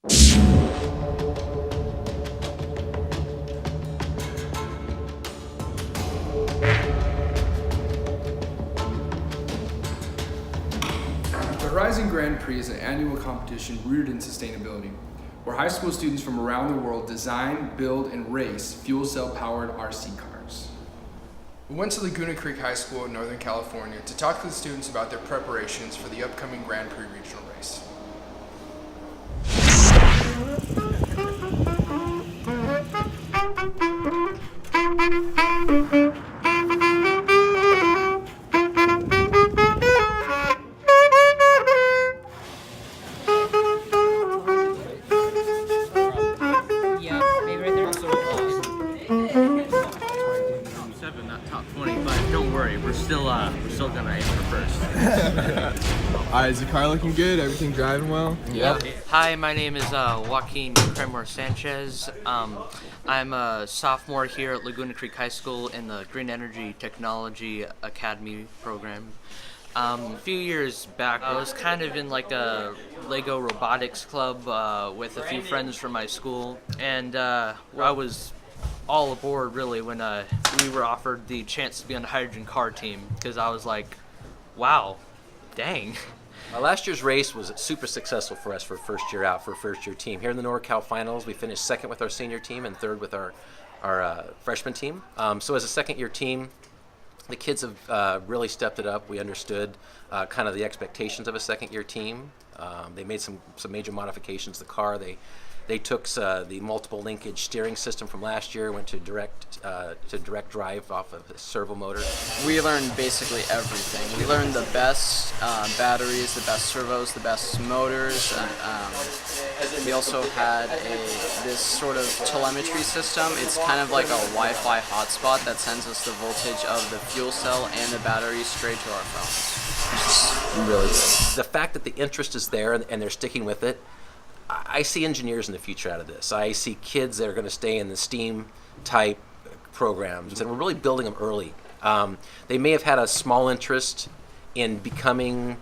The HORIZON Grand Prix is an annual competition rooted in sustainability, where high school students from around the world design, build, and race fuel cell powered RC cars. We went to Laguna Creek High School in Northern California to talk to the students about their preparations for the upcoming Grand Prix regional race. Not top 20, but don't worry, we're still gonna aim for first. Alright, is the car looking good? Everything driving well? Yep. Hi, my name is Joaquin Cremor Sanchez. I'm a sophomore here at Laguna Creek High School in the Green Energy Technology Academy program. A few years back, I was kind of in like a Lego robotics club with a few friends from my school, and I was all aboard really when we were offered the chance to be on the hydrogen car team, because I was like, wow, dang. Last year's race was super successful for us for first year out, for first year team. Here in the NorCal finals, we finished second with our senior team and third with our freshman team. So as a second year team, the kids have really stepped it up. We understood kind of the expectations of a second year team. They made some major modifications to the car. They took the multiple linkage steering system from last year, went to direct drive off of a servo motor. We learned basically everything. We learned the best batteries, the best servos, the best motors. We also had this sort of telemetry system. It's kind of like a Wi-Fi hotspot that sends us the voltage of the fuel cell and the battery straight to our phones. Really, the fact that the interest is there and they're sticking with it, I see engineers in the future out of this. I see kids that are going to stay in the STEAM type programs, and we're really building them early. They may have had a small interest in becoming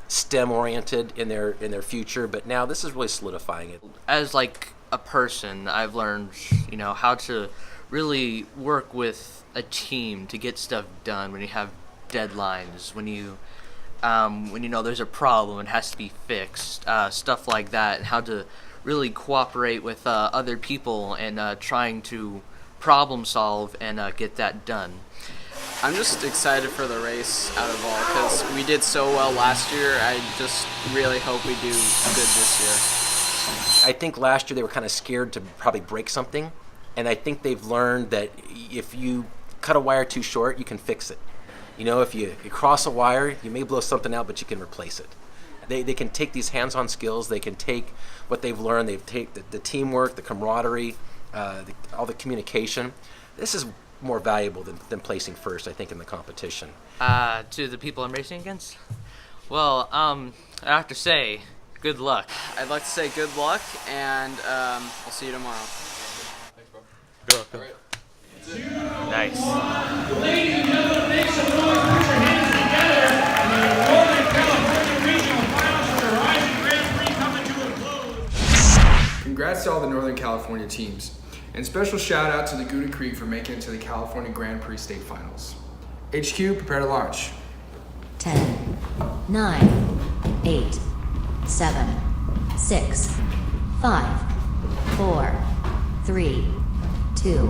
STEM oriented in their future, but now this is really solidifying it. As like a person, I've learned, how to really work with a team to get stuff done when you have deadlines, when you know there's a problem and has to be fixed, stuff like that, and how to really cooperate with other people and trying to problem solve and get that done. I'm just excited for the race out of all, because we did so well last year. I just really hope we do good this year. I think last year they were kind of scared to probably break something, and I think they've learned that if you cut a wire too short, you can fix it. If you cross a wire, you may blow something out, but you can replace it. They can take these hands-on skills, they can take what they've learned, they take the teamwork, the camaraderie, all the communication. This is more valuable than placing first, I think, in the competition. To the people I'm racing against? Well, I have to say, good luck. I'd like to say good luck, and I'll see you tomorrow. Thanks, bro. Good luck. Nice. Ladies and gentlemen, make some noise, put your hands together. The Northern California Regional Finals of the HORIZON Grand Prix coming to a close. Congrats to all the Northern California teams, and special shout out to Laguna Creek for making it to the California Grand Prix State Finals. HQ, prepare to launch. 10, 9, 8, 7, 6, 5, 4, 3, 2,